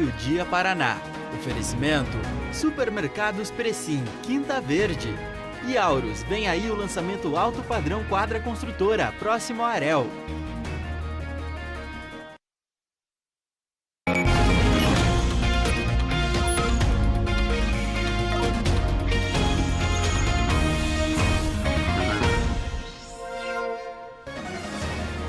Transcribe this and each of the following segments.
Meio-Dia Paraná. Oferecimento: Supermercados Precim, Quinta Verde. E Aurus, vem aí o lançamento alto padrão Quadra Construtora, próximo a Arel.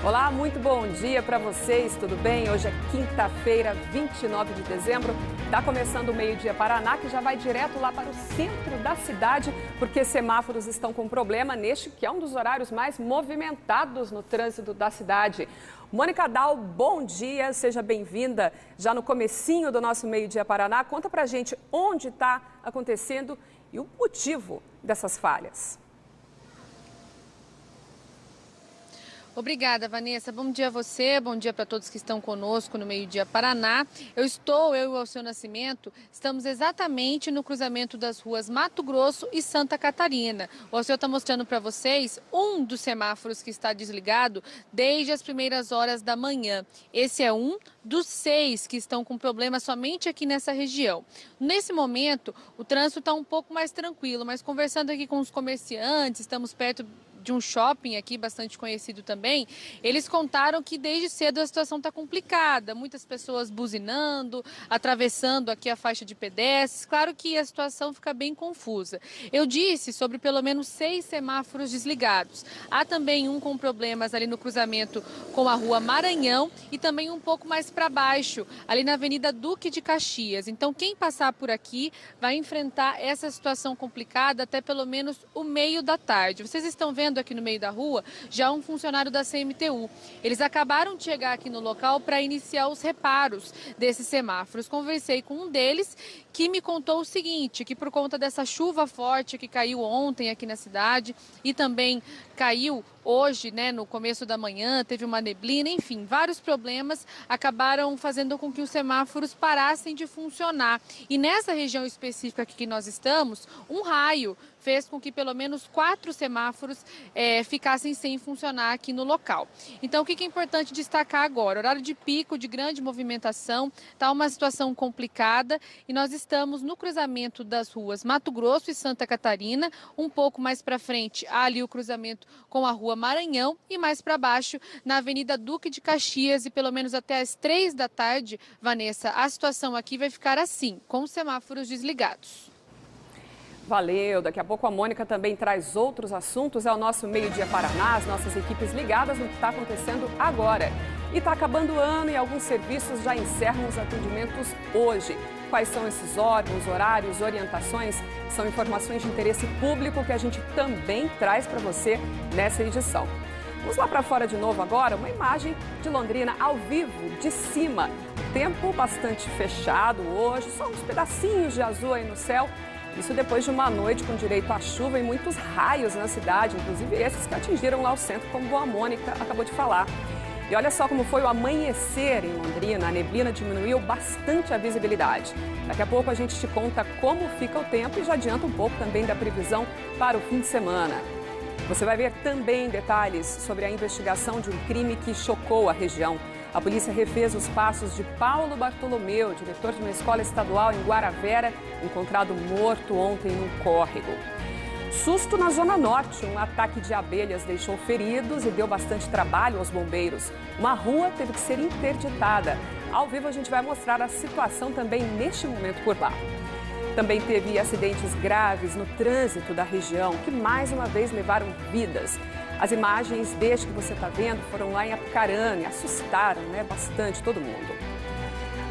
Olá, muito bom dia para vocês, tudo bem? Hoje é quinta-feira, 29 de dezembro. Está começando o Meio-Dia Paraná, que já vai direto lá para o centro da cidade, porque semáforos estão com problema neste que é um dos horários mais movimentados no trânsito da cidade. Mônica Dal, bom dia, seja bem-vinda. Já no comecinho do nosso Meio-Dia Paraná, conta pra gente onde está acontecendo e o motivo dessas falhas. Obrigada, Vanessa. Bom dia a você, bom dia para todos que estão conosco no Meio-Dia Paraná. Eu e o Alceu Nascimento, estamos exatamente no cruzamento das ruas Mato Grosso e Santa Catarina. O Alceu está mostrando para vocês um dos semáforos que está desligado desde as primeiras horas da manhã. Esse é um dos 6 que estão com problema somente aqui nessa região. Nesse momento, o trânsito está um pouco mais tranquilo, mas conversando aqui com os comerciantes, estamos perto de um shopping aqui bastante conhecido também, eles contaram que desde cedo a situação está complicada, muitas pessoas buzinando, atravessando aqui a faixa de pedestres, claro que a situação fica bem confusa. Eu disse sobre pelo menos 6 semáforos desligados, há também um com problemas ali no cruzamento com a rua Maranhão e também um pouco mais para baixo, ali na Avenida Duque de Caxias. Então quem passar por aqui vai enfrentar essa situação complicada até pelo menos o meio da tarde. Vocês estão vendo aqui no meio da rua, já um funcionário da CMTU. Eles acabaram de chegar aqui no local para iniciar os reparos desses semáforos. Conversei com um deles que me contou o seguinte, que por conta dessa chuva forte que caiu ontem aqui na cidade e também caiu hoje, né, no começo da manhã, teve uma neblina, enfim, vários problemas acabaram fazendo com que os semáforos parassem de funcionar. E nessa região específica aqui que nós estamos, um raio fez com que pelo menos 4 semáforos ficassem sem funcionar aqui no local. Então, o que é importante destacar agora? Horário de pico, de grande movimentação, está uma situação complicada e nós estamos no cruzamento das ruas Mato Grosso e Santa Catarina, um pouco mais para frente, há ali o cruzamento com a rua Maranhão e mais para baixo na Avenida Duque de Caxias e pelo menos até às 3 da tarde, Vanessa, a situação aqui vai ficar assim, com os semáforos desligados. Valeu, daqui a pouco a Mônica também traz outros assuntos, é o nosso Meio-Dia Paraná, as nossas equipes ligadas no que está acontecendo agora. E está acabando o ano e alguns serviços já encerram os atendimentos hoje. Quais são esses órgãos, horários, orientações? São informações de interesse público que a gente também traz para você nessa edição. Vamos lá para fora de novo agora, uma imagem de Londrina ao vivo, de cima. Tempo bastante fechado hoje, só uns pedacinhos de azul aí no céu. Isso depois de uma noite com direito à chuva e muitos raios na cidade, inclusive esses que atingiram lá o centro, como a Mônica acabou de falar. E olha só como foi o amanhecer em Londrina, a neblina diminuiu bastante a visibilidade. Daqui a pouco a gente te conta como fica o tempo e já adianta um pouco também da previsão para o fim de semana. Você vai ver também detalhes sobre a investigação de um crime que chocou a região. A polícia refez os passos de Paulo Bartolomeu, diretor de uma escola estadual em Guaravera, encontrado morto ontem num córrego. Susto na Zona Norte, um ataque de abelhas deixou feridos e deu bastante trabalho aos bombeiros. Uma rua teve que ser interditada. Ao vivo a gente vai mostrar a situação também neste momento por lá. Também teve acidentes graves no trânsito da região, que mais uma vez levaram vidas. As imagens deste que você está vendo foram lá em Apucarana e assustaram, bastante todo mundo.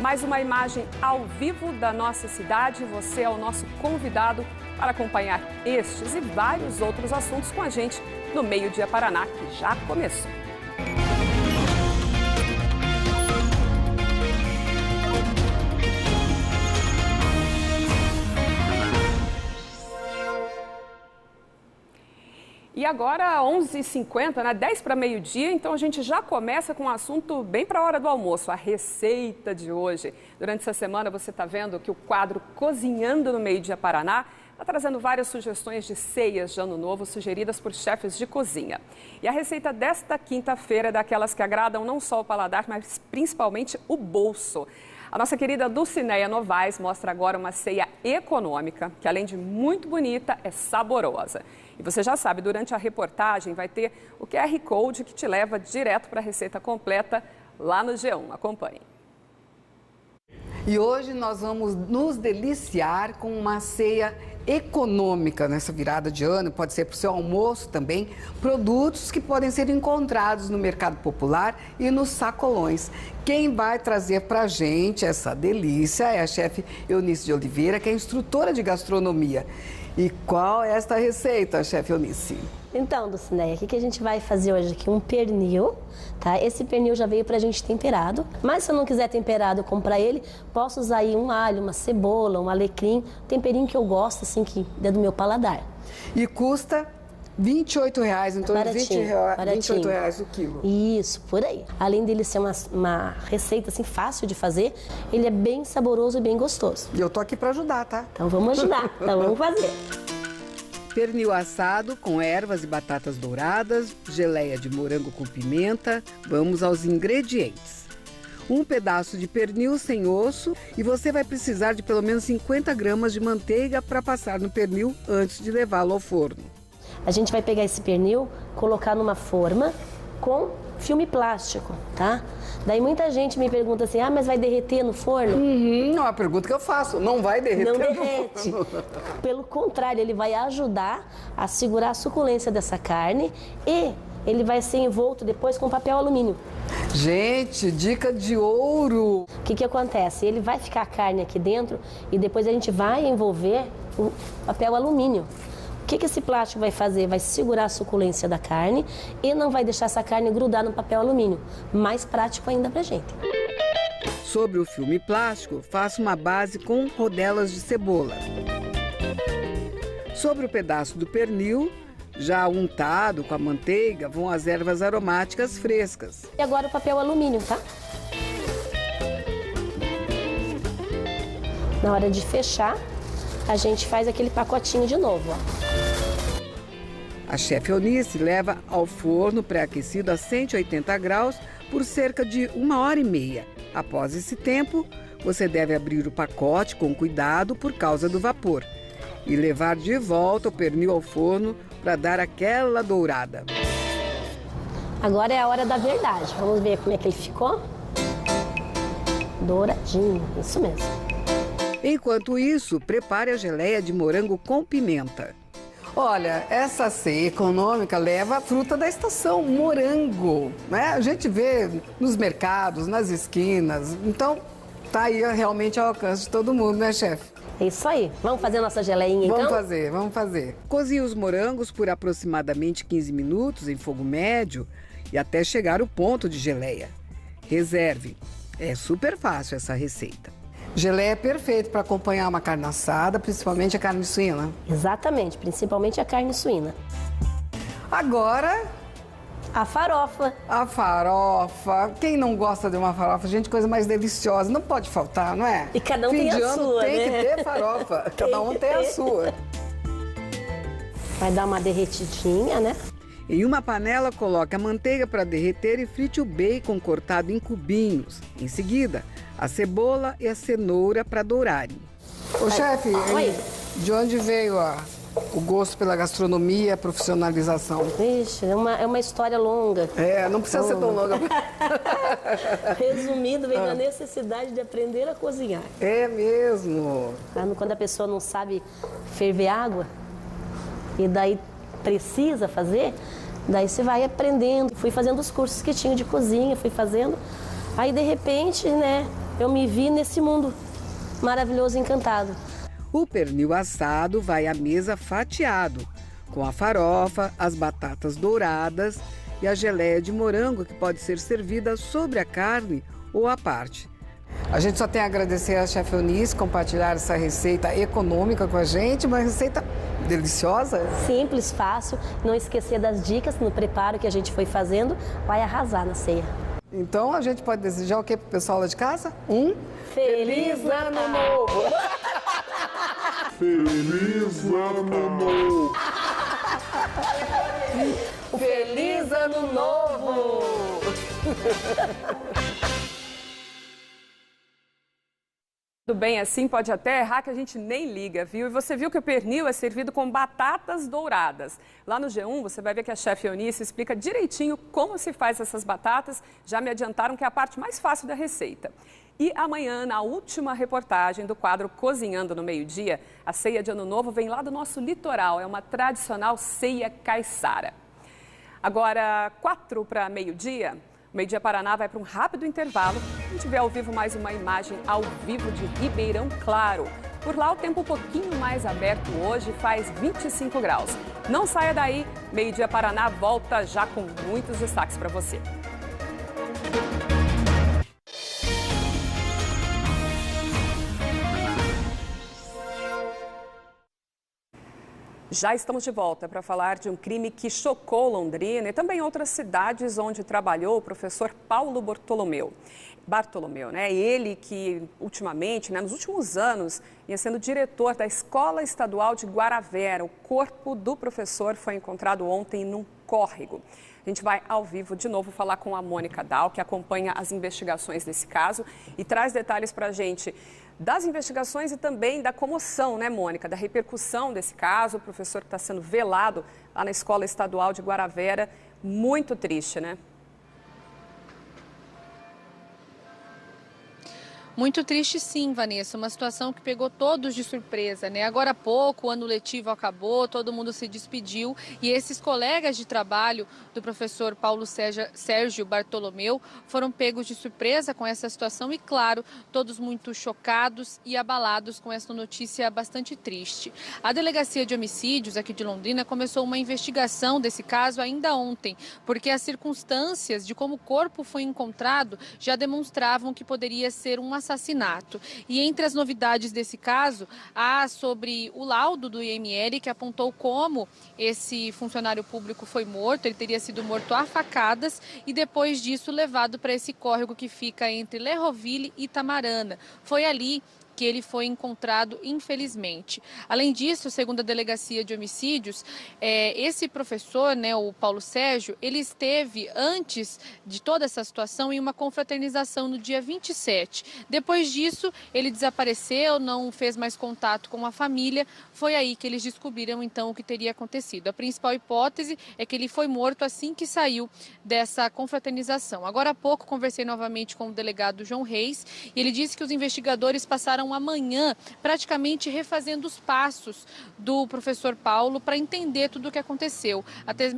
Mais uma imagem ao vivo da nossa cidade. Você é o nosso convidado para acompanhar estes e vários outros assuntos com a gente no Meio-Dia Paraná, que já começou. E agora, 11h50, 10 para meio-dia, então a gente já começa com um assunto bem para a hora do almoço, a receita de hoje. Durante essa semana você está vendo que o quadro Cozinhando no Meio-Dia Paraná está trazendo várias sugestões de ceias de Ano Novo sugeridas por chefes de cozinha. E a receita desta quinta-feira é daquelas que agradam não só o paladar, mas principalmente o bolso. A nossa querida Dulcineia Novaes mostra agora uma ceia econômica, que além de muito bonita, é saborosa. E você já sabe, durante a reportagem vai ter o QR Code que te leva direto para a receita completa lá no G1. Acompanhe. E hoje nós vamos nos deliciar com uma ceia econômica nessa virada de ano, pode ser para o seu almoço também, produtos que podem ser encontrados no mercado popular e nos sacolões. Quem vai trazer para a gente essa delícia é a chefe Eunice de Oliveira, que é instrutora de gastronomia. E qual é esta receita, chefe Eunice? Então, Dulcineia, o que a gente vai fazer hoje aqui? Um pernil, tá? Esse pernil já veio pra gente temperado, mas se eu não quiser temperado, eu comprar ele, posso usar aí um alho, uma cebola, um alecrim, um temperinho que eu gosto, assim, que é do meu paladar. E custa R$28, em torno de R$28 o quilo. Isso, por aí. Além dele ser uma receita, assim, fácil de fazer, ele é bem saboroso e bem gostoso. E eu tô aqui para ajudar, tá? Então vamos ajudar, então vamos fazer. Pernil assado com ervas e batatas douradas, geleia de morango com pimenta. Vamos aos ingredientes. Um pedaço de pernil sem osso e você vai precisar de pelo menos 50 gramas de manteiga para passar no pernil antes de levá-lo ao forno. A gente vai pegar esse pernil, colocar numa forma com filme plástico, tá? Daí muita gente me pergunta assim, mas vai derreter no forno? É uma pergunta que eu faço, não vai derreter Não derrete. Pelo contrário, ele vai ajudar a segurar a suculência dessa carne e ele vai ser envolto depois com papel alumínio. Gente, dica de ouro! O que acontece? Ele vai ficar a carne aqui dentro e depois a gente vai envolver o papel alumínio. O que esse plástico vai fazer? Vai segurar a suculência da carne e não vai deixar essa carne grudar no papel alumínio. Mais prático ainda pra gente. Sobre o filme plástico, faça uma base com rodelas de cebola. Sobre o pedaço do pernil, já untado com a manteiga, vão as ervas aromáticas frescas. E agora o papel alumínio, tá? Na hora de fechar, a gente faz aquele pacotinho de novo, ó. A chefe Eunice leva ao forno pré-aquecido a 180 graus por cerca de 1h30. Após esse tempo, você deve abrir o pacote com cuidado por causa do vapor e levar de volta o pernil ao forno para dar aquela dourada. Agora é a hora da verdade. Vamos ver como é que ele ficou. Douradinho, isso mesmo. Enquanto isso, prepare a geleia de morango com pimenta. Olha, essa ceia econômica leva a fruta da estação, morango, né? A gente vê nos mercados, nas esquinas, então tá aí realmente ao alcance de todo mundo, né, chefe? É isso aí. Vamos fazer a nossa geleinha, então? Vamos fazer. Cozinhe os morangos por aproximadamente 15 minutos em fogo médio e até chegar ao ponto de geleia. Reserve. É super fácil essa receita. Geleia é perfeito para acompanhar uma carne assada, principalmente a carne suína. Exatamente, principalmente a carne suína. Agora, a farofa. A farofa. Quem não gosta de uma farofa? Gente, coisa mais deliciosa. Não pode faltar, não é? E cada um Fim tem de a ano sua, tem né? que ter farofa. Cada um tem a sua. Vai dar uma derretidinha, né? Em uma panela, coloque a manteiga para derreter e frite o bacon cortado em cubinhos. Em seguida, a cebola e a cenoura para dourarem. Ô, chefe, de onde veio o gosto pela gastronomia, a profissionalização? Vixe, é uma história longa. É, não precisa ser tão longa. Resumindo, vem da necessidade de aprender a cozinhar. É mesmo. Quando a pessoa não sabe ferver água, e daí precisa fazer, daí você vai aprendendo. Fui fazendo os cursos que tinha de cozinha, fui fazendo. Aí, de repente, né, eu me vi nesse mundo maravilhoso, encantado. O pernil assado vai à mesa fatiado, com a farofa, as batatas douradas e a geleia de morango, que pode ser servida sobre a carne ou à parte. A gente só tem a agradecer à chefe Eunice compartilhar essa receita econômica com a gente, uma receita deliciosa. Simples, fácil, não esquecer das dicas no preparo que a gente foi fazendo, vai arrasar na ceia. Então a gente pode desejar o que pro pessoal lá de casa? Feliz Ano Novo! Feliz Ano Novo! Feliz Ano Novo! Tudo bem assim, pode até errar que a gente nem liga, viu? E você viu que o pernil é servido com batatas douradas. Lá no G1 você vai ver que a chefe Eunice explica direitinho como se faz essas batatas. Já me adiantaram que é a parte mais fácil da receita. E amanhã, na última reportagem do quadro Cozinhando no Meio-Dia, a ceia de Ano Novo vem lá do nosso litoral. É uma tradicional ceia caiçara. Agora, 4 para meio-dia. O Meio Dia Paraná vai para um rápido intervalo. A gente vê ao vivo mais uma imagem ao vivo de Ribeirão Claro. Por lá o tempo um pouquinho mais aberto hoje, faz 25 graus. Não saia daí, Meio Dia Paraná volta já com muitos destaques para você. Já estamos de volta para falar de um crime que chocou Londrina e também outras cidades onde trabalhou o professor Paulo Bartolomeu, né? Ele que ultimamente, nos últimos anos, ia sendo diretor da Escola Estadual de Guaravera. O corpo do professor foi encontrado ontem num córrego. A gente vai ao vivo de novo falar com a Mônica Dal, que acompanha as investigações desse caso e traz detalhes para a gente das investigações e também da comoção, né, Mônica, da repercussão desse caso. O professor que está sendo velado lá na Escola Estadual de Guaravera. Muito triste, né? Muito triste sim, Vanessa, uma situação que pegou todos de surpresa, né? Agora há pouco, o ano letivo acabou, todo mundo se despediu e esses colegas de trabalho do professor Paulo Sérgio Bartolomeu foram pegos de surpresa com essa situação e, claro, todos muito chocados e abalados com essa notícia bastante triste. A Delegacia de Homicídios aqui de Londrina começou uma investigação desse caso ainda ontem, porque as circunstâncias de como o corpo foi encontrado já demonstravam que poderia ser um assassinato. E entre as novidades desse caso, há sobre o laudo do IML que apontou como esse funcionário público foi morto. Ele teria sido morto a facadas e depois disso levado para esse córrego que fica entre Lerroville e Itamarana. Foi ali que ele foi encontrado, infelizmente. Além disso, segundo a Delegacia de Homicídios, esse professor, o Paulo Sérgio, ele esteve, antes de toda essa situação, em uma confraternização no dia 27. Depois disso, ele desapareceu, não fez mais contato com a família. Foi aí que eles descobriram, então, o que teria acontecido. A principal hipótese é que ele foi morto assim que saiu dessa confraternização. Agora há pouco, conversei novamente com o delegado João Reis e ele disse que os investigadores passaram amanhã praticamente refazendo os passos do professor Paulo para entender tudo o que aconteceu.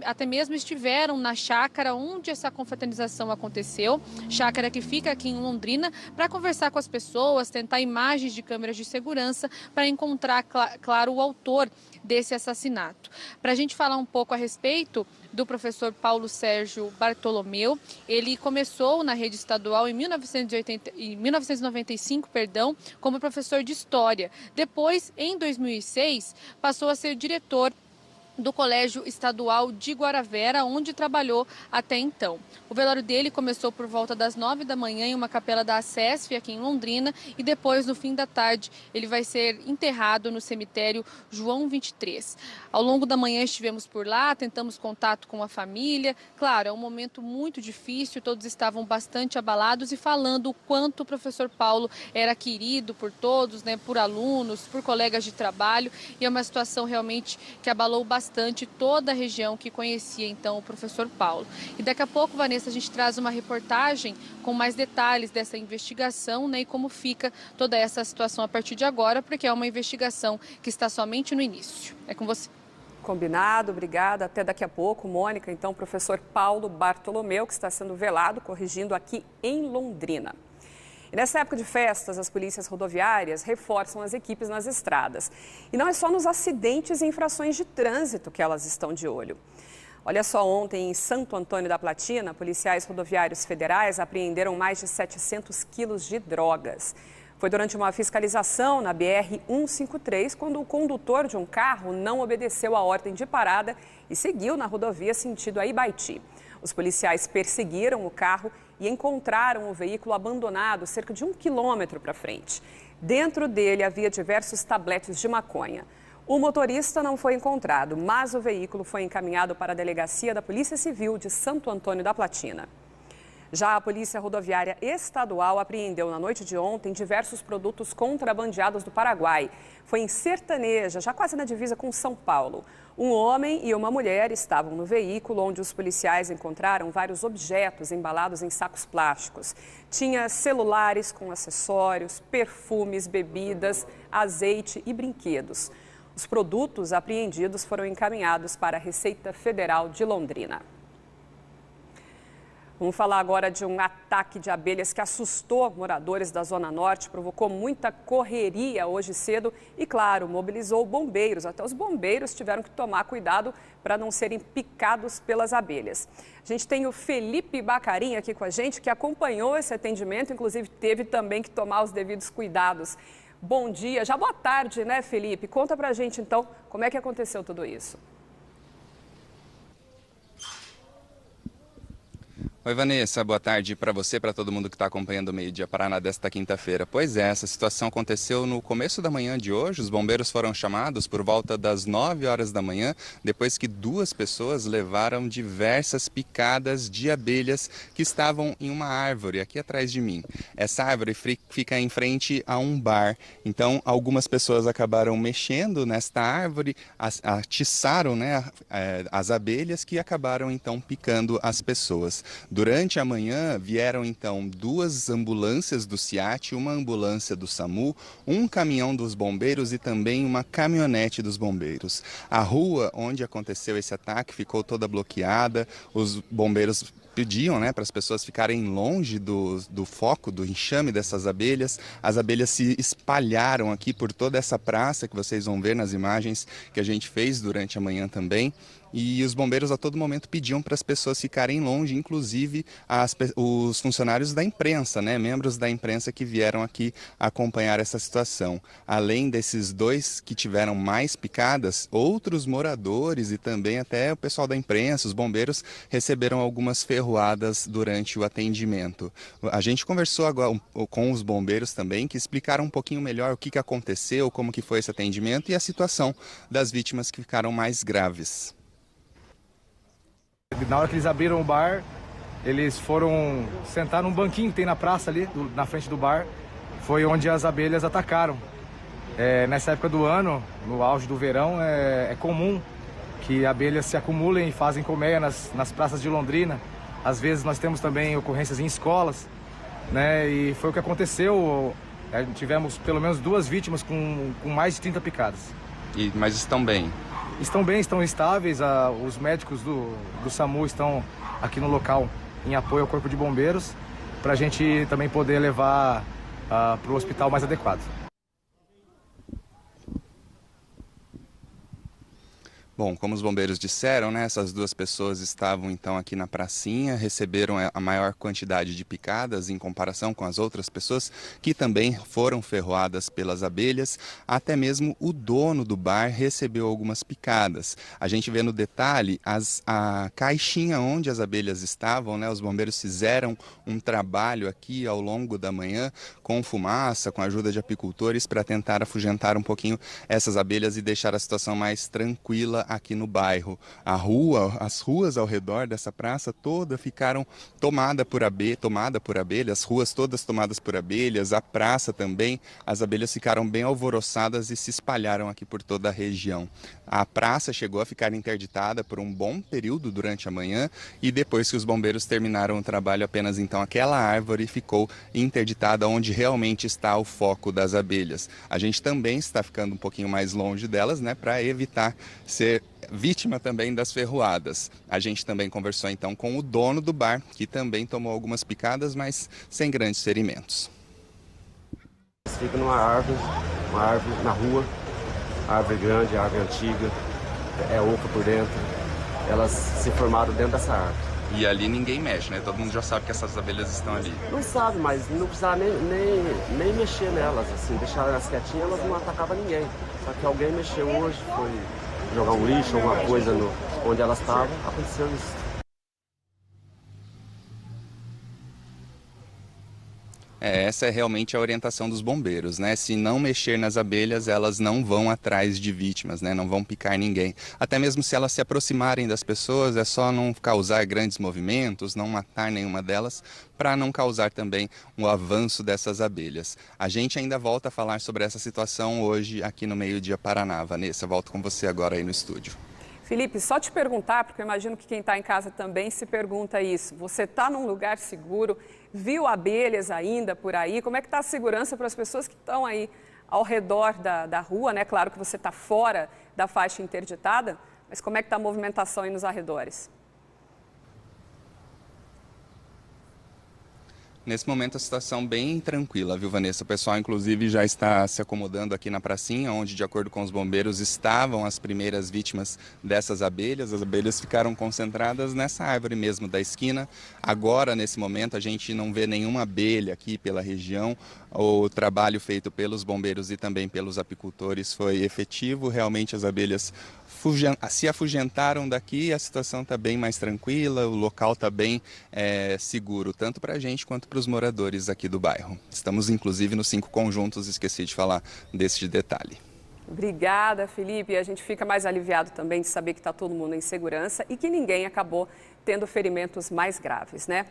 Até mesmo estiveram na chácara onde essa confraternização aconteceu, chácara que fica aqui em Londrina, para conversar com as pessoas, tentar imagens de câmeras de segurança para encontrar, claro, o autor desse assassinato. Para a gente falar um pouco a respeito do professor Paulo Sérgio Bartolomeu, ele começou na rede estadual em 1995, como professor de História. Depois, em 2006, passou a ser diretor do Colégio Estadual de Guaravera, onde trabalhou até então. O velório dele começou por volta das 9 da manhã em uma capela da ACESF, aqui em Londrina, e depois, no fim da tarde, ele vai ser enterrado no cemitério João 23. Ao longo da manhã estivemos por lá, tentamos contato com a família. Claro, é um momento muito difícil, todos estavam bastante abalados e falando o quanto o professor Paulo era querido por todos, por alunos, por colegas de trabalho, e é uma situação realmente que abalou bastante toda a região que conhecia então o professor Paulo. E daqui a pouco, Vanessa, a gente traz uma reportagem com mais detalhes dessa investigação, e como fica toda essa situação a partir de agora, porque é uma investigação que está somente no início. É com você. Combinado, obrigada. Até daqui a pouco, Mônica. Então, o professor Paulo Bartolomeu, que está sendo velado, corrigindo aqui em Londrina. E nessa época de festas, as polícias rodoviárias reforçam as equipes nas estradas. E não é só nos acidentes e infrações de trânsito que elas estão de olho. Olha só, ontem em Santo Antônio da Platina, policiais rodoviários federais apreenderam mais de 700 quilos de drogas. Foi durante uma fiscalização na BR-153, quando o condutor de um carro não obedeceu a ordem de parada e seguiu na rodovia sentido a Ibaiti. Os policiais perseguiram o carro e encontraram o veículo abandonado cerca de 1 quilômetro para frente. Dentro dele havia diversos tabletes de maconha. O motorista não foi encontrado, mas o veículo foi encaminhado para a delegacia da Polícia Civil de Santo Antônio da Platina. Já a Polícia Rodoviária Estadual apreendeu na noite de ontem diversos produtos contrabandeados do Paraguai. Foi em Sertaneja, já quase na divisa com São Paulo. Um homem e uma mulher estavam no veículo, onde os policiais encontraram vários objetos embalados em sacos plásticos. Tinha celulares com acessórios, perfumes, bebidas, azeite e brinquedos. Os produtos apreendidos foram encaminhados para a Receita Federal de Londrina. Vamos falar agora de um ataque de abelhas que assustou moradores da Zona Norte, provocou muita correria hoje cedo e, claro, mobilizou bombeiros. Até os bombeiros tiveram que tomar cuidado para não serem picados pelas abelhas. A gente tem o Felipe Bacarin aqui com a gente, que acompanhou esse atendimento, inclusive teve também que tomar os devidos cuidados. Bom dia, já boa tarde, né, Felipe? Conta pra gente, então, como é que aconteceu tudo isso. Oi, Vanessa, boa tarde para você e para todo mundo que está acompanhando o Meio Dia Paraná desta quinta-feira. Pois é, essa situação aconteceu no começo da manhã de hoje. Os bombeiros foram chamados por volta das 9 horas da manhã, depois que 2 pessoas levaram diversas picadas de abelhas que estavam em uma árvore aqui atrás de mim. Essa árvore fica em frente a um bar, então algumas pessoas acabaram mexendo nesta árvore, atiçaram, né, as abelhas que acabaram então picando as pessoas. Durante a manhã vieram então 2 ambulâncias do SIAT, uma ambulância do SAMU, um caminhão dos bombeiros e também uma caminhonete dos bombeiros. A rua onde aconteceu esse ataque ficou toda bloqueada, os bombeiros pediam, né, para as pessoas ficarem longe do foco, do enxame dessas abelhas. As abelhas se espalharam aqui por toda essa praça que vocês vão ver nas imagens que a gente fez durante a manhã também. E os bombeiros a todo momento pediam para as pessoas ficarem longe, inclusive os funcionários da imprensa, né, membros da imprensa que vieram aqui acompanhar essa situação. Além desses 2 que tiveram mais picadas, outros moradores e também até o pessoal da imprensa, os bombeiros, receberam algumas ferroadas durante o atendimento. A gente conversou agora com os bombeiros também, que explicaram um pouquinho melhor o que aconteceu, como que foi esse atendimento e a situação das vítimas que ficaram mais graves. Na hora que eles abriram o bar, eles foram sentar num banquinho que tem na praça ali, na frente do bar. Foi onde as abelhas atacaram. Nessa época do ano, no auge do verão, é comum que abelhas se acumulem e fazem colmeia nas praças de Londrina. Às vezes nós temos também ocorrências em escolas, né? E foi o que aconteceu. Tivemos pelo menos 2 vítimas com mais de 30 picadas. Mas estão bem? Estão bem, estão estáveis. Os médicos do SAMU estão aqui no local em apoio ao Corpo de Bombeiros para a gente também poder levar para o hospital mais adequado. Bom, como os bombeiros disseram, né, essas 2 pessoas estavam então aqui na pracinha, receberam a maior quantidade de picadas em comparação com as outras pessoas que também foram ferroadas pelas abelhas. Até mesmo o dono do bar recebeu algumas picadas. A gente vê no detalhe a caixinha onde as abelhas estavam, né, os bombeiros fizeram um trabalho aqui ao longo da manhã com fumaça, com a ajuda de apicultores para tentar afugentar um pouquinho essas abelhas e deixar a situação mais tranquila aqui no bairro. As ruas ao redor dessa praça toda ficaram tomadas por abelhas, as ruas todas tomadas por abelhas, a praça também, as abelhas ficaram bem alvoroçadas e se espalharam aqui por toda a região. A praça chegou a ficar interditada por um bom período durante a manhã e depois que os bombeiros terminaram o trabalho, apenas então aquela árvore ficou interditada onde realmente está o foco das abelhas. A gente também está ficando um pouquinho mais longe delas, né, para evitar ser vítima também das ferroadas. A gente também conversou então com o dono do bar, que também tomou algumas picadas, mas sem grandes ferimentos. Fica numa árvore na rua, árvore grande, árvore antiga, oca por dentro. Elas se formaram dentro dessa árvore. E ali ninguém mexe, né? Todo mundo já sabe que essas abelhas estão ali. Não sabe, mas não precisava nem mexer nelas, assim, deixar elas quietinhas, elas não atacavam ninguém. Só que alguém mexeu hoje, foi jogar um lixo, alguma coisa onde elas estavam, aconteceu isso. Essa é realmente a orientação dos bombeiros, né? Se não mexer nas abelhas, elas não vão atrás de vítimas, né? Não vão picar ninguém. Até mesmo se elas se aproximarem das pessoas, é só não causar grandes movimentos, não matar nenhuma delas, para não causar também um avanço dessas abelhas. A gente ainda volta a falar sobre essa situação hoje aqui no Meio Dia Paraná. Vanessa, volto com você agora aí no estúdio. Felipe, só te perguntar, porque eu imagino que quem está em casa também se pergunta isso. Você está num lugar seguro, viu abelhas ainda por aí? Como é que está a segurança para as pessoas que estão aí ao redor da rua, né? Claro que você está fora da faixa interditada, mas como é que está a movimentação aí nos arredores? Nesse momento a situação bem tranquila, viu, Vanessa? O pessoal, inclusive, já está se acomodando aqui na pracinha, onde, de acordo com os bombeiros, estavam as primeiras vítimas dessas abelhas. As abelhas ficaram concentradas nessa árvore mesmo da esquina. Agora, nesse momento, a gente não vê nenhuma abelha aqui pela região. O trabalho feito pelos bombeiros e também pelos apicultores foi efetivo. Realmente as abelhas se afugentaram daqui, a situação está bem mais tranquila, o local está bem seguro, tanto para a gente quanto para os moradores aqui do bairro. Estamos inclusive nos 5 conjuntos, esqueci de falar desse detalhe. Obrigada, Felipe. A gente fica mais aliviado também de saber que está todo mundo em segurança e que ninguém acabou tendo ferimentos mais graves, né?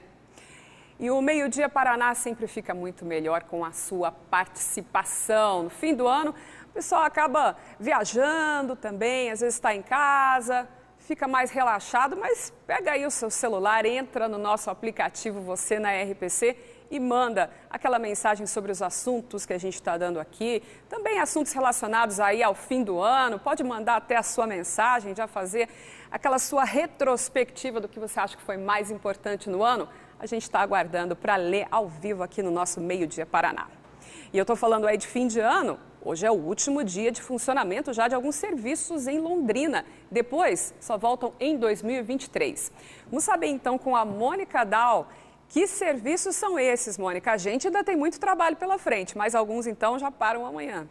E o Meio Dia Paraná sempre fica muito melhor com a sua participação. No fim do ano, o pessoal acaba viajando também, às vezes está em casa, fica mais relaxado, mas pega aí o seu celular, entra no nosso aplicativo Você na RPC e manda aquela mensagem sobre os assuntos que a gente está dando aqui. Também assuntos relacionados aí ao fim do ano, pode mandar até a sua mensagem, já fazer aquela sua retrospectiva do que você acha que foi mais importante no ano. A gente está aguardando para ler ao vivo aqui no nosso Meio Dia Paraná. E eu estou falando aí de fim de ano, hoje é o último dia de funcionamento já de alguns serviços em Londrina. Depois, só voltam em 2023. Vamos saber então com a Mônica Dal, que serviços são esses, Mônica? A gente ainda tem muito trabalho pela frente, mas alguns então já param amanhã.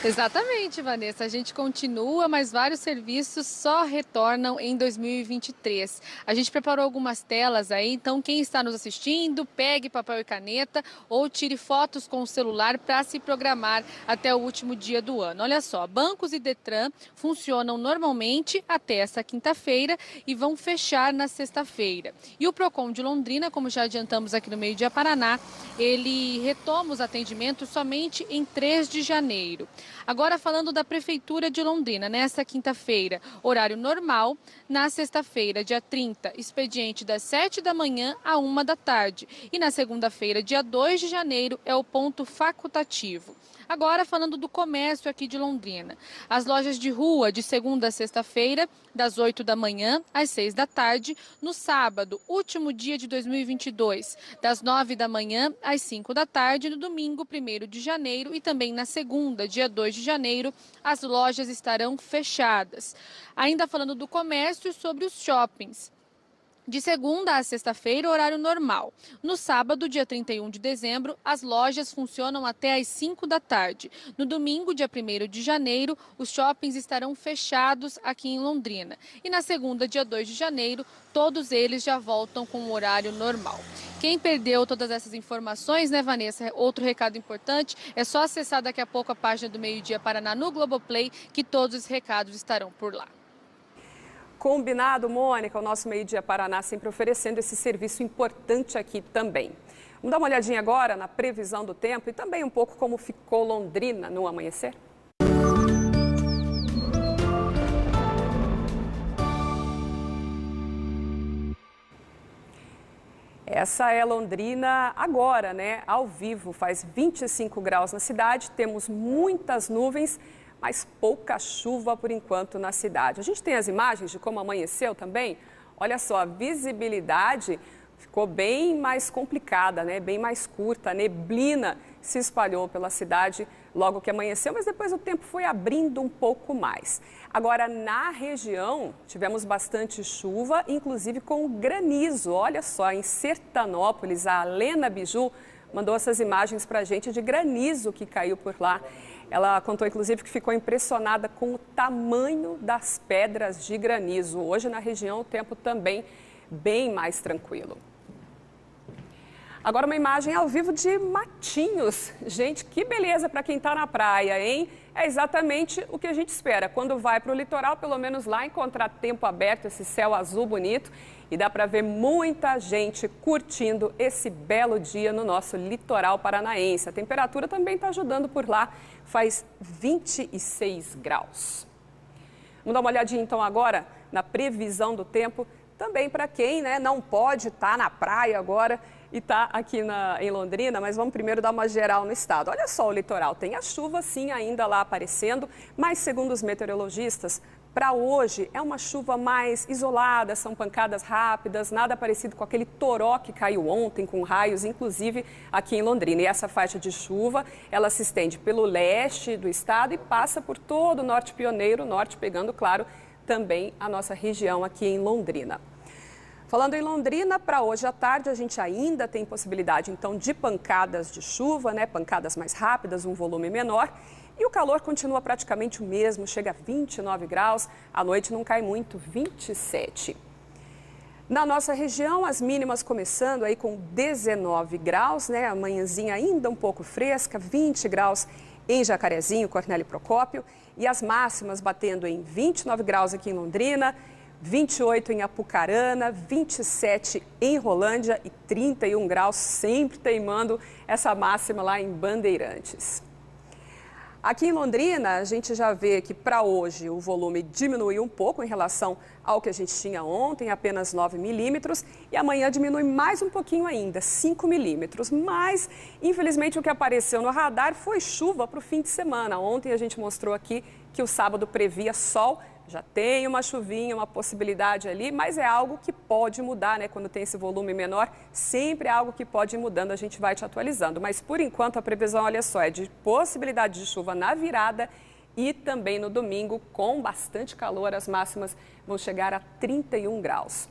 Exatamente, Vanessa. A gente continua, mas vários serviços só retornam em 2023. A gente preparou algumas telas aí, então quem está nos assistindo, pegue papel e caneta ou tire fotos com o celular para se programar até o último dia do ano. Olha só, bancos e Detran funcionam normalmente até essa quinta-feira e vão fechar na sexta-feira. E o Procon de Londrina, como já adiantamos aqui no Meio Dia Paraná, ele retoma os atendimentos somente em 3 de janeiro. Agora falando da Prefeitura de Londrina, nesta quinta-feira, horário normal, na sexta-feira, dia 30, expediente das 7 da manhã à 1 da tarde. E na segunda-feira, dia 2 de janeiro, é o ponto facultativo. Agora falando do comércio aqui de Londrina. As lojas de rua de segunda a sexta-feira, das 8 da manhã às 6 da tarde. No sábado, último dia de 2022, das 9 da manhã às 5 da tarde. No domingo, 1º de janeiro e também na segunda, dia 2 de janeiro, as lojas estarão fechadas. Ainda falando do comércio, sobre os shoppings. De segunda a sexta-feira, horário normal. No sábado, dia 31 de dezembro, as lojas funcionam até às 5 da tarde. No domingo, dia 1º de janeiro, os shoppings estarão fechados aqui em Londrina. E na segunda, dia 2 de janeiro, todos eles já voltam com o horário normal. Quem perdeu todas essas informações, né, Vanessa? Outro recado importante, é só acessar daqui a pouco a página do Meio Dia Paraná no Globoplay, que todos os recados estarão por lá. Combinado, Mônica, o nosso Meio Dia Paraná sempre oferecendo esse serviço importante aqui também. Vamos dar uma olhadinha agora na previsão do tempo e também um pouco como ficou Londrina no amanhecer? Essa é Londrina agora, né? Ao vivo, faz 25 graus na cidade, temos muitas nuvens, mas pouca chuva por enquanto na cidade. A gente tem as imagens de como amanheceu também. Olha só, a visibilidade ficou bem mais complicada, né? Bem mais curta. A neblina se espalhou pela cidade logo que amanheceu, mas depois o tempo foi abrindo um pouco mais. Agora, na região, tivemos bastante chuva, inclusive com granizo. Olha só, em Sertanópolis, a Alena Biju mandou essas imagens para a gente de granizo que caiu por lá. Ela contou, inclusive, que ficou impressionada com o tamanho das pedras de granizo. Hoje, na região, o tempo também bem mais tranquilo. Agora uma imagem ao vivo de matinhos. Gente, que beleza para quem está na praia, hein? É exatamente o que a gente espera. Quando vai para o litoral, pelo menos lá, encontrar tempo aberto, esse céu azul bonito. E dá para ver muita gente curtindo esse belo dia no nosso litoral paranaense. A temperatura também está ajudando por lá, faz 26 graus. Vamos dar uma olhadinha então agora na previsão do tempo. Também para quem não pode estar na praia agora e está aqui em Londrina, mas vamos primeiro dar uma geral no estado. Olha só o litoral, tem a chuva sim ainda lá aparecendo, mas segundo os meteorologistas, para hoje é uma chuva mais isolada, são pancadas rápidas, nada parecido com aquele toró que caiu ontem, com raios, inclusive aqui em Londrina. E essa faixa de chuva, ela se estende pelo leste do estado e passa por todo o norte pioneiro, norte pegando, claro, também a nossa região aqui em Londrina. Falando em Londrina, para hoje à tarde a gente ainda tem possibilidade então de pancadas de chuva, pancadas mais rápidas, um volume menor. E o calor continua praticamente o mesmo, chega a 29 graus, à noite não cai muito, 27. Na nossa região, as mínimas começando aí com 19 graus, a manhãzinha ainda um pouco fresca, 20 graus em Jacarezinho, Cornélio Procópio, e as máximas batendo em 29 graus aqui em Londrina, 28 em Apucarana, 27 em Rolândia e 31 graus, sempre teimando essa máxima lá em Bandeirantes. Aqui em Londrina, a gente já vê que para hoje o volume diminuiu um pouco em relação ao que a gente tinha ontem, apenas 9 milímetros, e amanhã diminui mais um pouquinho ainda, 5 milímetros. Mas, infelizmente, o que apareceu no radar foi chuva para o fim de semana. Ontem a gente mostrou aqui que o sábado previa sol. Já tem uma chuvinha, uma possibilidade ali, mas é algo que pode mudar, Quando tem esse volume menor, sempre é algo que pode ir mudando, a gente vai te atualizando. Mas, por enquanto, a previsão, olha só, é de possibilidade de chuva na virada e também no domingo, com bastante calor, as máximas vão chegar a 31 graus.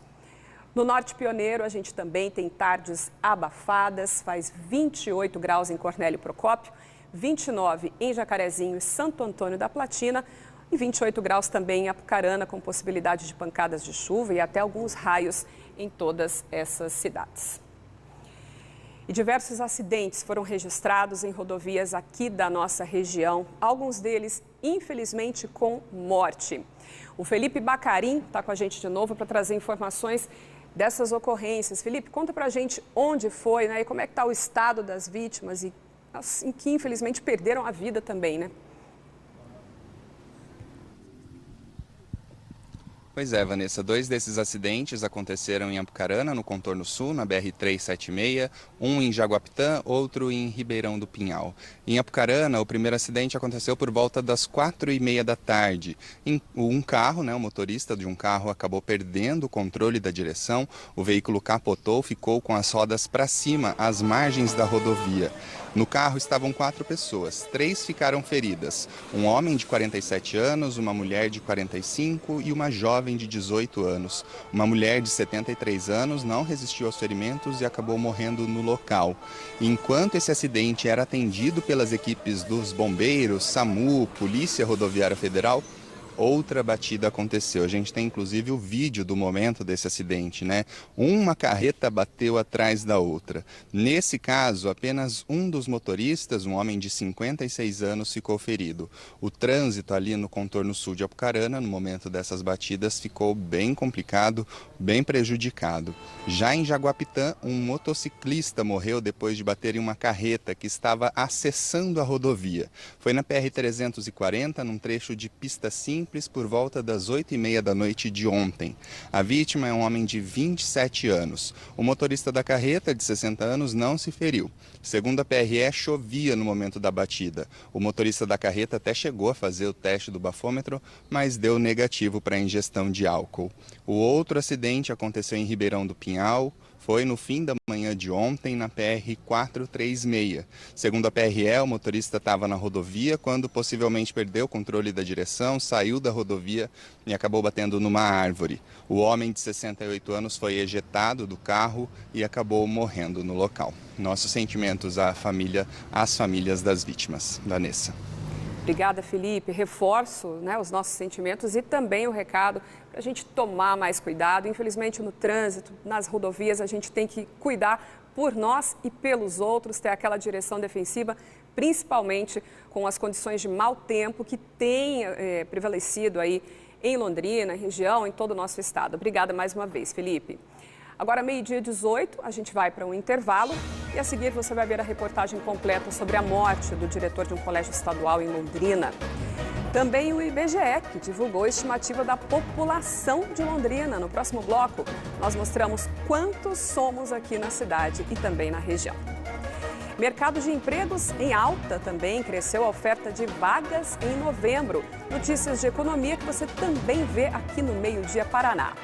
No norte pioneiro, a gente também tem tardes abafadas, faz 28 graus em Cornélio Procópio, 29 em Jacarezinho e Santo Antônio da Platina, e 28 graus também em Apucarana, com possibilidade de pancadas de chuva e até alguns raios em todas essas cidades. E diversos acidentes foram registrados em rodovias aqui da nossa região, alguns deles, infelizmente, com morte. O Felipe Bacarim está com a gente de novo para trazer informações dessas ocorrências. Felipe, conta para a gente onde foi, e como é que está o estado das vítimas e assim, que, infelizmente, perderam a vida também, Pois é, Vanessa, 2 desses acidentes aconteceram em Apucarana, no contorno sul, na BR-376, um em Jaguapitã, outro em Ribeirão do Pinhal. Em Apucarana, o primeiro acidente aconteceu por volta das 4h30 da tarde. Um carro, o motorista de um carro acabou perdendo o controle da direção, o veículo capotou, ficou com as rodas para cima, às margens da rodovia. No carro estavam 4 pessoas, 3 ficaram feridas. Um homem de 47 anos, uma mulher de 45 e uma jovem de 18 anos. Uma mulher de 73 anos não resistiu aos ferimentos e acabou morrendo no local. Enquanto esse acidente era atendido pelas equipes dos bombeiros, SAMU, Polícia Rodoviária Federal, outra batida aconteceu. A gente tem inclusive o vídeo do momento desse acidente, Uma carreta bateu atrás da outra. Nesse caso, apenas um dos motoristas, um homem de 56 anos, ficou ferido. O trânsito ali no contorno sul de Apucarana, no momento dessas batidas, ficou bem complicado, bem prejudicado. Já em Jaguapitã, um motociclista morreu depois de bater em uma carreta que estava acessando a rodovia. Foi na PR-340, num trecho de pista simples, por volta das 8h30 da noite de ontem. A vítima é um homem de 27 anos. O motorista da carreta, de 60 anos, não se feriu. Segundo a PRE, chovia no momento da batida. O motorista da carreta até chegou a fazer o teste do bafômetro, mas deu negativo para a ingestão de álcool. O outro acidente aconteceu em Ribeirão do Pinhal. Foi no fim da manhã de ontem, na PR-436. Segundo a PRE, o motorista estava na rodovia quando possivelmente perdeu o controle da direção, saiu da rodovia e acabou batendo numa árvore. O homem de 68 anos foi ejetado do carro e acabou morrendo no local. Nossos sentimentos às famílias das vítimas. Vanessa. Obrigada, Felipe. Reforço os nossos sentimentos e também o recado para a gente tomar mais cuidado. Infelizmente, no trânsito, nas rodovias, a gente tem que cuidar por nós e pelos outros, ter aquela direção defensiva, principalmente com as condições de mau tempo que tem prevalecido aí em Londrina, região, em todo o nosso estado. Obrigada mais uma vez, Felipe. Agora, 12h18, a gente vai para um intervalo e a seguir você vai ver a reportagem completa sobre a morte do diretor de um colégio estadual em Londrina. Também o IBGE, que divulgou a estimativa da população de Londrina. No próximo bloco, nós mostramos quantos somos aqui na cidade e também na região. Mercado de empregos em alta também, cresceu a oferta de vagas em novembro. Notícias de economia que você também vê aqui no Meio Dia Paraná.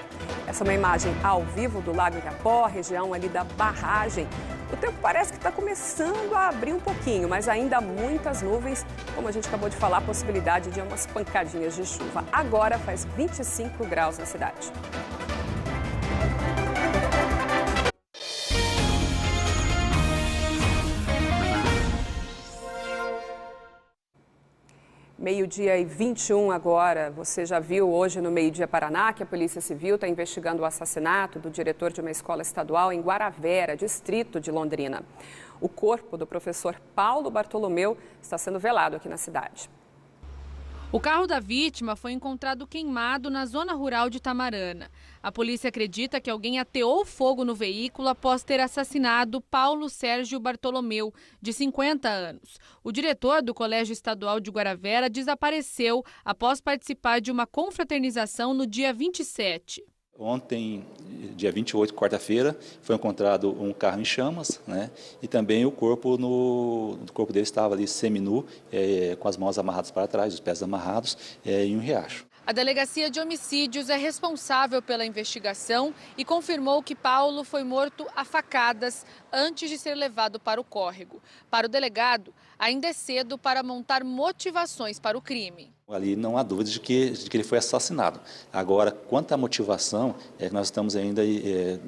Essa é uma imagem ao vivo do Lago Igapó, região ali da barragem. O tempo parece que está começando a abrir um pouquinho, mas ainda há muitas nuvens. Como a gente acabou de falar, a possibilidade de umas pancadinhas de chuva. Agora faz 25 graus na cidade. Meio-dia e 21 agora. Você já viu hoje no Meio Dia Paraná que a Polícia Civil está investigando o assassinato do diretor de uma escola estadual em Guaravera, distrito de Londrina. O corpo do professor Paulo Bartolomeu está sendo velado aqui na cidade. O carro da vítima foi encontrado queimado na zona rural de Tamarana. A polícia acredita que alguém ateou fogo no veículo após ter assassinado Paulo Sérgio Bartolomeu, de 50 anos. O diretor do Colégio Estadual de Guaravera desapareceu após participar de uma confraternização no dia 27. Ontem, dia 28, quarta-feira, foi encontrado um carro em chamas, né? E também o corpo dele estava ali seminu, com as mãos amarradas para trás, os pés amarrados, em um riacho. A Delegacia de Homicídios é responsável pela investigação e confirmou que Paulo foi morto a facadas antes de ser levado para o córrego. Para o delegado, ainda é cedo para montar motivações para o crime. Ali não há dúvida de que ele foi assassinado. Agora, quanto à motivação, nós estamos ainda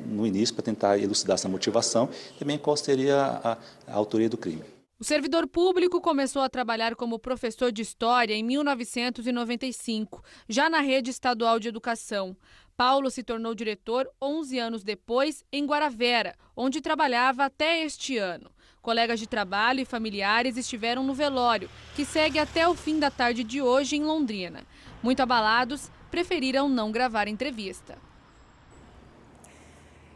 no início para tentar elucidar essa motivação e também qual seria a autoria do crime. O servidor público começou a trabalhar como professor de História em 1995, já na rede estadual de educação. Paulo se tornou diretor 11 anos depois em Guaravera, onde trabalhava até este ano. Colegas de trabalho e familiares estiveram no velório, que segue até o fim da tarde de hoje em Londrina. Muito abalados, preferiram não gravar entrevista.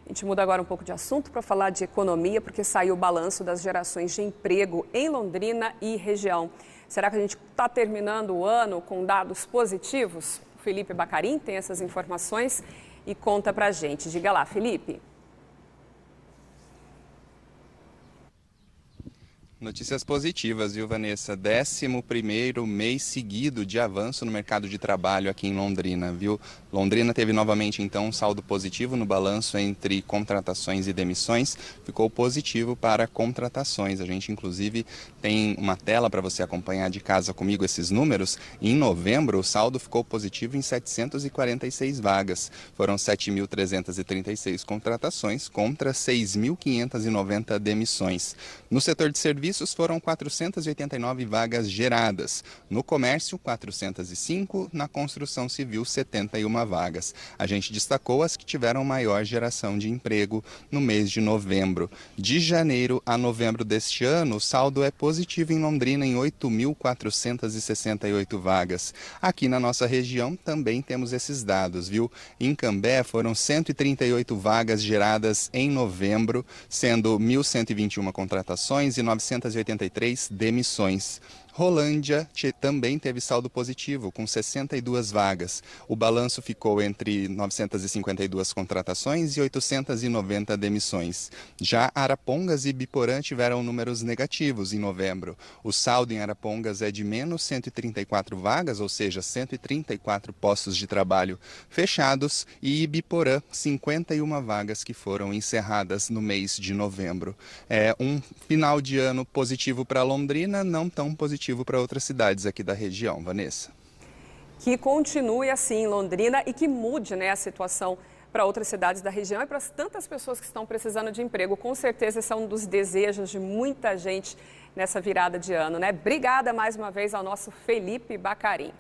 A gente muda agora um pouco de assunto para falar de economia, porque saiu o balanço das gerações de emprego em Londrina e região. Será que a gente está terminando o ano com dados positivos? O Felipe Bacarim tem essas informações e conta para a gente. Diga lá, Felipe. Notícias positivas, viu, Vanessa? 11º mês seguido de avanço no mercado de trabalho aqui em Londrina, viu? Londrina teve novamente, então, um saldo positivo no balanço entre contratações e demissões. Ficou positivo para contratações. A gente, inclusive, tem uma tela para você acompanhar de casa comigo esses números. Em novembro, o saldo ficou positivo em 746 vagas. Foram 7.336 contratações contra 6.590 demissões. No setor de serviços, foram 489 vagas geradas. No comércio, 405. Na construção civil, 71 vagas. A gente destacou as que tiveram maior geração de emprego no mês de novembro. De janeiro a novembro deste ano, o saldo é positivo em Londrina em 8.468 vagas. Aqui na nossa região também temos esses dados, viu? Em Cambé foram 138 vagas geradas em novembro, sendo 1.121 contratações e 983 demissões. Rolândia também teve saldo positivo, com 62 vagas. O balanço ficou entre 952 contratações e 890 demissões. Já Arapongas e Biporã tiveram números negativos em novembro. O saldo em Arapongas é de menos 134 vagas, ou seja, 134 postos de trabalho fechados, e Ibiporã, 51 vagas que foram encerradas no mês de novembro. É um final de ano positivo para Londrina, não tão positivo para outras cidades aqui da região, Vanessa. Que continue assim em Londrina e que mude, né, a situação para outras cidades da região e para tantas pessoas que estão precisando de emprego. Com certeza esse é um dos desejos de muita gente nessa virada de ano, né? Obrigada mais uma vez ao nosso Felipe Bacarim.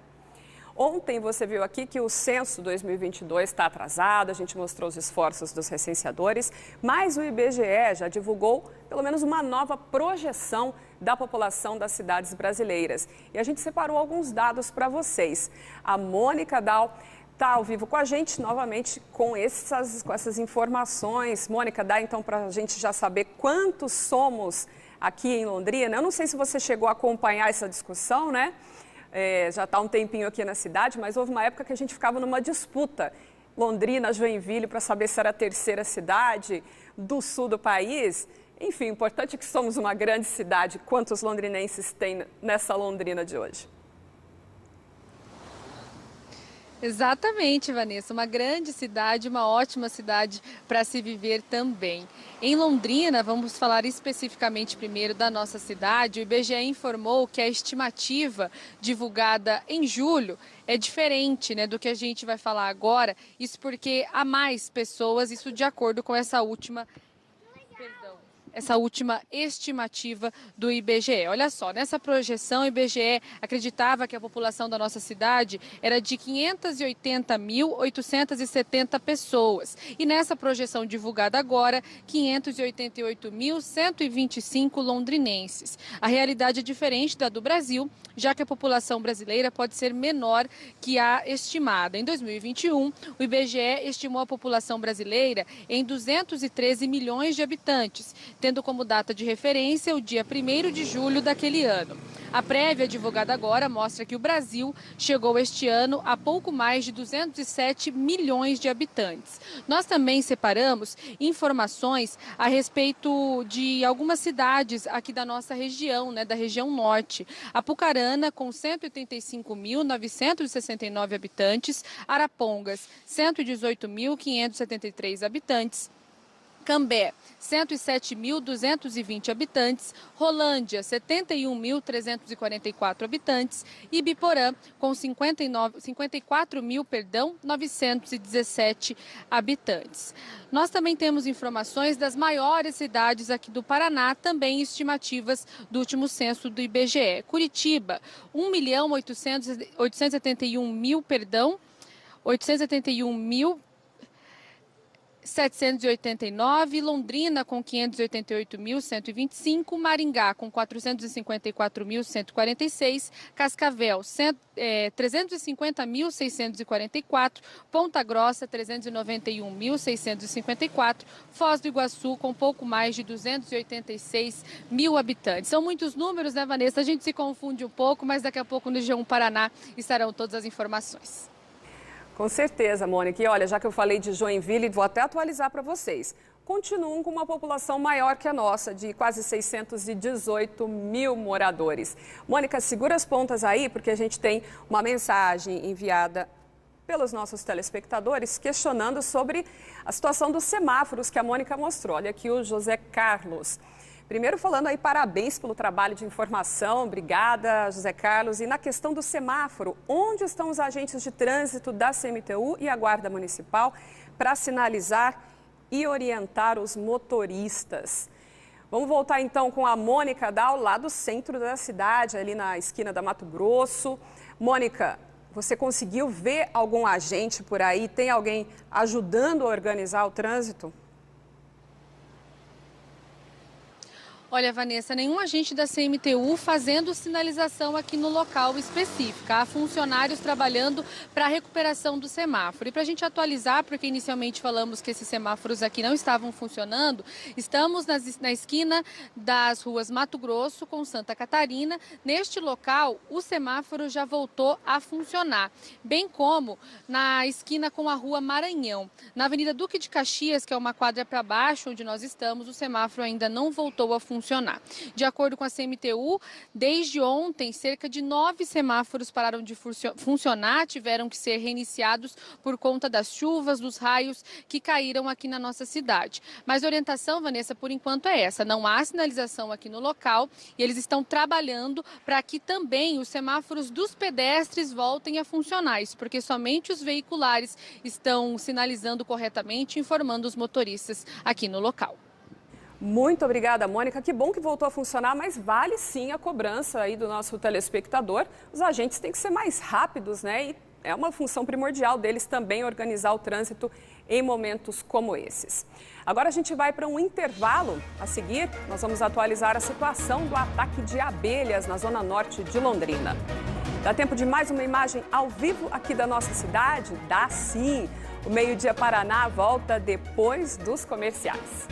Ontem você viu aqui que o censo 2022 está atrasado, a gente mostrou os esforços dos recenseadores, mas o IBGE já divulgou pelo menos uma nova projeção da população das cidades brasileiras. E a gente separou alguns dados para vocês. A Mônica Dal está ao vivo com a gente novamente com essas informações. Mônica, dá então para a gente já saber quantos somos aqui em Londrina. Eu não sei se você chegou a acompanhar essa discussão, né? Já está um tempinho aqui na cidade, mas houve uma época que a gente ficava numa disputa. Londrina, Joinville, para saber se era a terceira cidade do sul do país. Enfim, o importante é que somos uma grande cidade. Quantos londrinenses tem nessa Londrina de hoje? Exatamente, Vanessa. Uma grande cidade, uma ótima cidade para se viver também. Em Londrina, vamos falar especificamente primeiro da nossa cidade. O IBGE informou que a estimativa divulgada em julho é diferente, né, do que a gente vai falar agora. Isso porque há mais pessoas, isso de acordo com essa última estimativa do IBGE. Olha só, nessa projeção, o IBGE acreditava que a população da nossa cidade era de 580.870 pessoas. E nessa projeção divulgada agora, 588.125 londrinenses. A realidade é diferente da do Brasil, já que a população brasileira pode ser menor que a estimada. Em 2021, o IBGE estimou a população brasileira em 213 milhões de habitantes, tendo como data de referência o dia 1º de julho daquele ano. A prévia divulgada agora mostra que o Brasil chegou este ano a pouco mais de 207 milhões de habitantes. Nós também separamos informações a respeito de algumas cidades aqui da nossa região, né, da região norte. Apucarana, com 185.969 habitantes, Arapongas, 118.573 habitantes, Cambé, 107.220 habitantes, Rolândia, 71.344 habitantes e Biporã, com 54.917 habitantes. Nós também temos informações das maiores cidades aqui do Paraná, também estimativas do último censo do IBGE. Curitiba, 871.789, Londrina com 588.125, Maringá com 454.146, Cascavel 350.644, Ponta Grossa 391.654, Foz do Iguaçu com pouco mais de 286 mil habitantes. São muitos números, né, Vanessa? A gente se confunde um pouco, mas daqui a pouco no G1 Paraná estarão todas as informações. Com certeza, Mônica. E olha, já que eu falei de Joinville, vou até atualizar para vocês. Continuam com uma população maior que a nossa, de quase 618 mil moradores. Mônica, segura as pontas aí, porque a gente tem uma mensagem enviada pelos nossos telespectadores questionando sobre a situação dos semáforos que a Mônica mostrou. Olha aqui o José Carlos. Primeiro falando aí, parabéns pelo trabalho de informação, obrigada, José Carlos. E na questão do semáforo, onde estão os agentes de trânsito da CMTU e a Guarda Municipal para sinalizar e orientar os motoristas? Vamos voltar então com a Mônica Dal, lá do centro da cidade, ali na esquina da Mato Grosso. Mônica, você conseguiu ver algum agente por aí? Tem alguém ajudando a organizar o trânsito? Olha, Vanessa, nenhum agente da CMTU fazendo sinalização aqui no local específico. Há funcionários trabalhando para a recuperação do semáforo. E para a gente atualizar, porque inicialmente falamos que esses semáforos aqui não estavam funcionando, estamos na esquina das ruas Mato Grosso com Santa Catarina. Neste local, o semáforo já voltou a funcionar, bem como na esquina com a rua Maranhão. Na Avenida Duque de Caxias, que é uma quadra para baixo onde nós estamos, o semáforo ainda não voltou a funcionar. De acordo com a CMTU, desde ontem, cerca de 9 semáforos pararam de funcionar, tiveram que ser reiniciados por conta das chuvas, dos raios que caíram aqui na nossa cidade. Mas a orientação, Vanessa, por enquanto é essa, não há sinalização aqui no local e eles estão trabalhando para que também os semáforos dos pedestres voltem a funcionar. Isso porque somente os veiculares estão sinalizando corretamente, informando os motoristas aqui no local. Muito obrigada, Mônica. Que bom que voltou a funcionar, mas vale sim a cobrança aí do nosso telespectador. Os agentes têm que ser mais rápidos, né? E é uma função primordial deles também organizar o trânsito em momentos como esses. Agora a gente vai para um intervalo. A seguir, nós vamos atualizar a situação do ataque de abelhas na zona norte de Londrina. Dá tempo de mais uma imagem ao vivo aqui da nossa cidade? Dá sim! O Meio Dia Paraná volta depois dos comerciais.